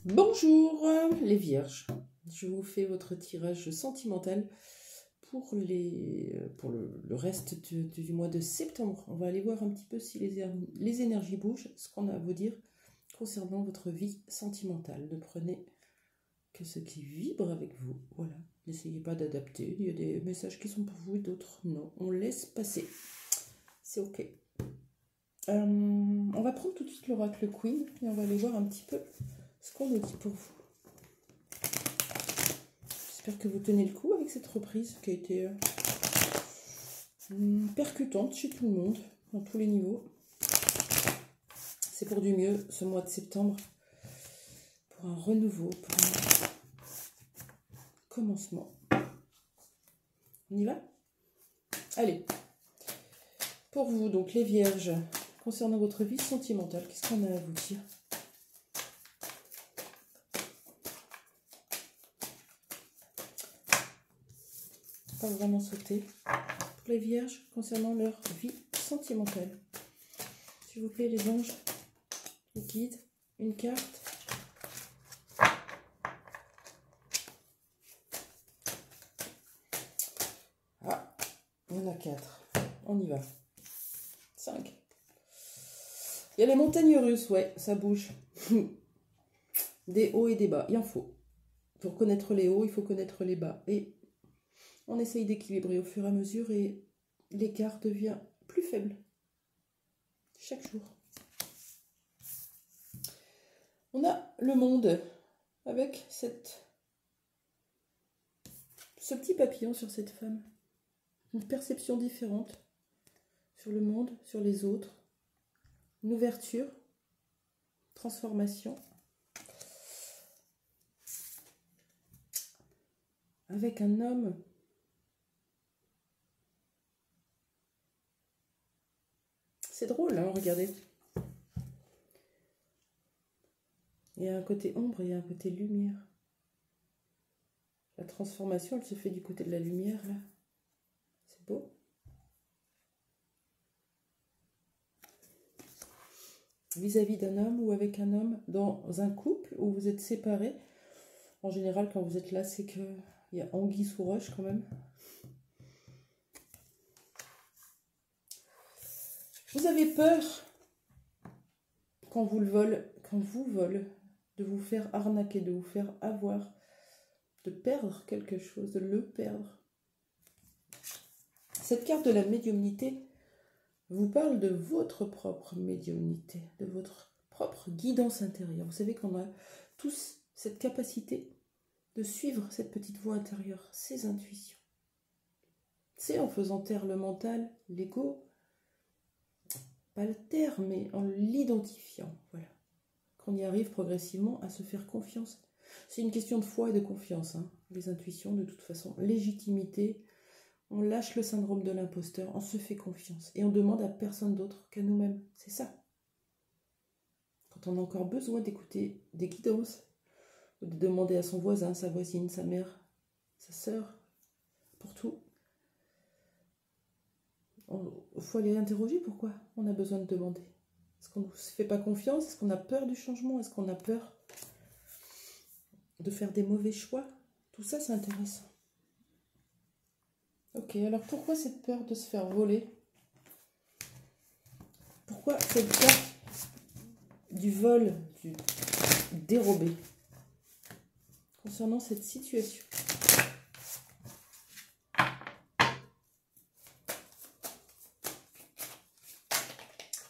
Bonjour les vierges, je vous fais votre tirage sentimental pour le reste du mois de septembre. On va aller voir un petit peu si les énergies bougent, ce qu'on a à vous dire concernant votre vie sentimentale. Ne prenez que ce qui vibre avec vous, voilà. N'essayez pas d'adapter, il y a des messages qui sont pour vous et d'autres non. On laisse passer, c'est ok. On va prendre tout de suite l'oracle Queen et on va aller voir un petit peu ce qu'on nous dit pour vous. J'espère que vous tenez le coup avec cette reprise qui a été percutante chez tout le monde, dans tous les niveaux. C'est pour du mieux ce mois de septembre, pour un renouveau, pour un commencement. On y va? Allez, pour vous, donc les vierges, concernant votre vie sentimentale, qu'est-ce qu'on a à vous dire? Pas vraiment sauter. Pour les vierges, concernant leur vie sentimentale. S'il vous plaît, les anges, les guides, une carte. Ah, on a 4. On y va. 5. Il y a les montagnes russes, ouais, ça bouge. Des hauts et des bas, il en faut. Pour connaître les hauts, il faut connaître les bas. Et on essaye d'équilibrer au fur et à mesure et l'écart devient plus faible chaque jour. On a le monde avec ce petit papillon sur cette femme. Une perception différente sur le monde, sur les autres. Une ouverture, transformation. Avec un homme c'est drôle, hein, regardez. Il y a un côté ombre et il y a un côté lumière. La transformation, elle se fait du côté de la lumière, là. C'est beau. Vis-à-vis d'un homme ou avec un homme dans un couple où vous êtes séparés. En général, quand vous êtes là, c'est qu'il y a anguille sous roche quand même. Vous avez peur quand vous volez, de vous faire arnaquer, de vous faire avoir, de perdre quelque chose, de le perdre. Cette carte de la médiumnité vous parle de votre propre médiumnité, de votre propre guidance intérieure. Vous savez qu'on a tous cette capacité de suivre cette petite voix intérieure, ces intuitions. C'est en faisant taire le mental, l'ego, pas le taire, mais en l'identifiant, voilà, qu'on y arrive progressivement à se faire confiance. C'est une question de foi et de confiance, hein, les intuitions de toute façon. Légitimité, on lâche le syndrome de l'imposteur, on se fait confiance et on demande à personne d'autre qu'à nous-mêmes. C'est ça. Quand on a encore besoin d'écouter des guidances, ou de demander à son voisin, sa voisine, sa mère, sa sœur, pour tout, il faut aller interroger pourquoi on a besoin de demander. Est-ce qu'on ne se fait pas confiance? Est-ce qu'on a peur du changement? Est-ce qu'on a peur de faire des mauvais choix? Tout ça, c'est intéressant. Ok, alors pourquoi cette peur de se faire voler? Pourquoi cette peur du vol, du dérobé? Concernant cette situation.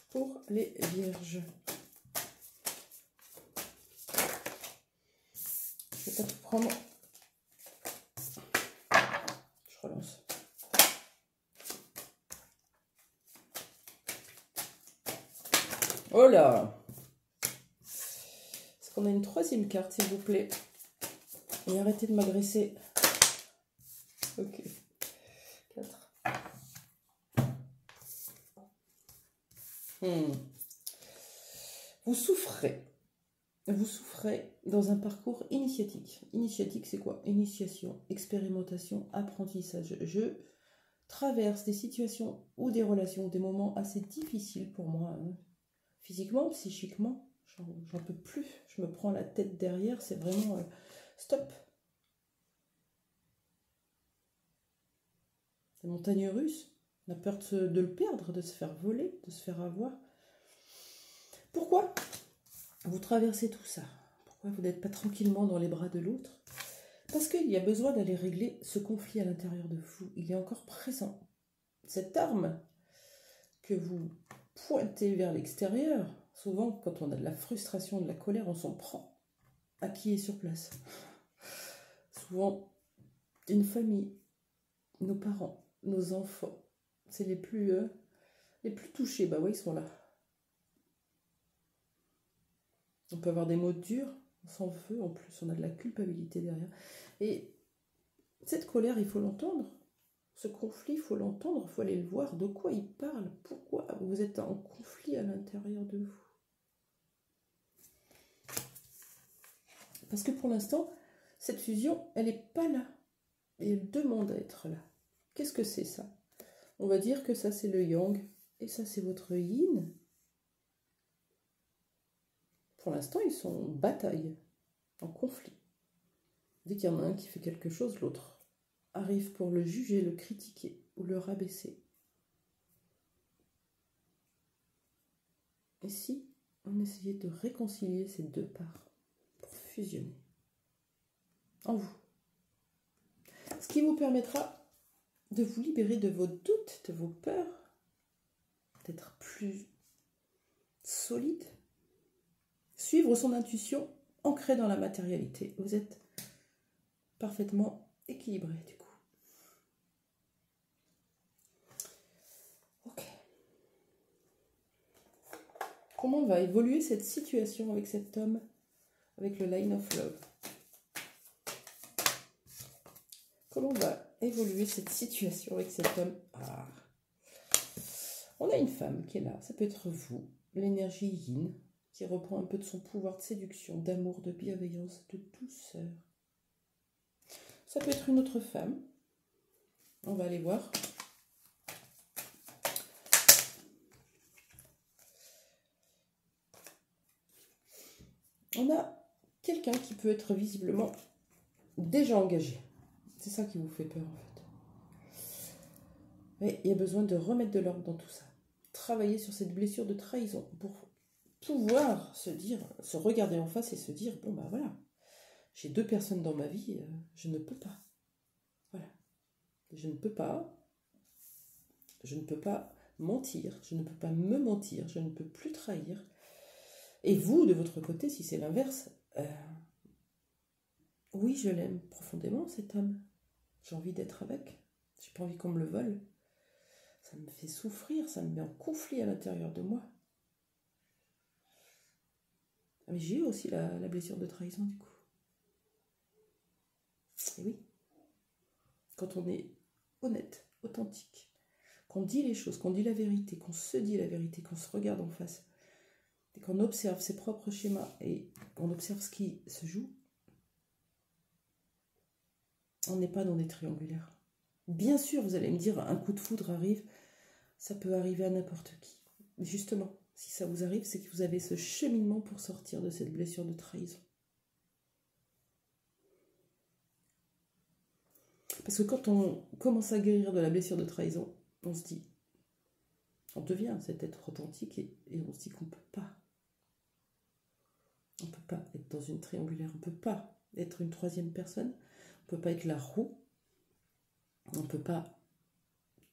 Pour les vierges. Je ne vais pas tout prendre. Je relance. Oh là! Est-ce qu'on a une troisième carte, s'il vous plaît? Et arrêtez de m'agresser. Ok. 4. Vous souffrez. Vous souffrez dans un parcours initiatique. Initiatique, c'est quoi? Initiation, expérimentation, apprentissage. Je traverse des situations ou des relations, des moments assez difficiles pour moi, hein. Physiquement, psychiquement. j'en peux plus, je me prends la tête derrière, c'est vraiment stop. Les montagnes russes, on a peur de le perdre, de se faire voler, de se faire avoir. Pourquoi vous traversez tout ça? Pourquoi vous n'êtes pas tranquillement dans les bras de l'autre? Parce qu'il y a besoin d'aller régler ce conflit à l'intérieur de vous. Il est encore présent. Cette arme que vous pointez vers l'extérieur, souvent quand on a de la frustration, de la colère, on s'en prend à qui est sur place. Souvent, une famille, nos parents, nos enfants, c'est les plus touchés. Bah oui, ils sont là. On peut avoir des mots durs, on s'en veut, en plus on a de la culpabilité derrière. Et cette colère, il faut l'entendre. Ce conflit, il faut l'entendre, il faut aller le voir. De quoi il parle? Pourquoi vous êtes en conflit à l'intérieur de vous? Parce que pour l'instant, cette fusion, elle n'est pas là. Et elle demande à être là. Qu'est-ce que c'est ça? On va dire que ça, c'est le yang. Et ça, c'est votre yin. Pour l'instant, ils sont en bataille, en conflit. Dès qu'il y en a un qui fait quelque chose, l'autre arrive pour le juger, le critiquer ou le rabaisser. Et si on essayait de réconcilier ces deux parts pour fusionner en vous? Ce qui vous permettra de vous libérer de vos doutes, de vos peurs, d'être plus solide, suivre son intuition ancrée dans la matérialité. Vous êtes parfaitement équilibré du coup. Ok. Comment va évoluer cette situation avec cet homme, avec le Line of Love? Comment va évoluer cette situation avec cet homme? On a une femme qui est là, ça peut être vous, l'énergie yin, qui reprend un peu de son pouvoir de séduction, d'amour, de bienveillance, de douceur. Ça peut être une autre femme. On va aller voir. On a quelqu'un qui peut être visiblement déjà engagé. C'est ça qui vous fait peur en fait. Mais il y a besoin de remettre de l'ordre dans tout ça. Travailler sur cette blessure de trahison pour pouvoir se dire, se regarder en face et se dire, bon bah voilà, j'ai deux personnes dans ma vie, je ne peux pas. Voilà. Je ne peux pas mentir, je ne peux pas me mentir, je ne peux plus trahir. Et vous, de votre côté, si c'est l'inverse, oui, je l'aime profondément, cet homme. J'ai envie d'être avec. J'ai pas envie qu'on me le vole. Ça me fait souffrir, ça me met en conflit à l'intérieur de moi. Mais j'ai eu aussi la blessure de trahison, du coup. Et oui. Quand on est honnête, authentique, qu'on dit les choses, qu'on dit la vérité, qu'on se dit la vérité, qu'on se regarde en face, et qu'on observe ses propres schémas et qu'on observe ce qui se joue, on n'est pas dans des triangulaires. Bien sûr, vous allez me dire, un coup de foudre arrive, ça peut arriver à n'importe qui. Justement, si ça vous arrive, c'est que vous avez ce cheminement pour sortir de cette blessure de trahison. Parce que quand on commence à guérir de la blessure de trahison, on se dit, on devient cet être authentique et on se dit qu'on ne peut pas. On ne peut pas être dans une triangulaire, on ne peut pas être une troisième personne, on ne peut pas être la roue, on ne peut pas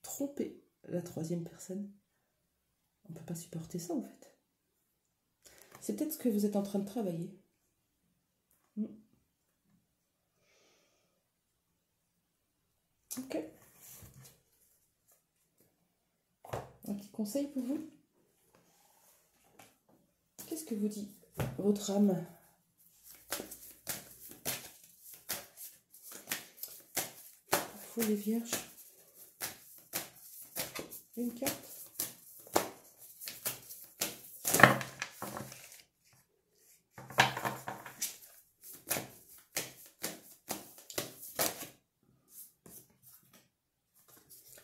tromper la troisième personne. On ne peut pas supporter ça en fait. C'est peut-être ce que vous êtes en train de travailler. Ok. Un petit conseil pour vous. Qu'est-ce que vous dit votre âme? Fou les vierges. Une carte.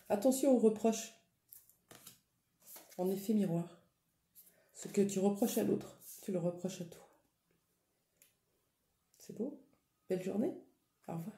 Attention aux reproches. En effet miroir. Ce que tu reproches à l'autre, Tu le reproches à toi. C'est beau. Belle journée. Au revoir.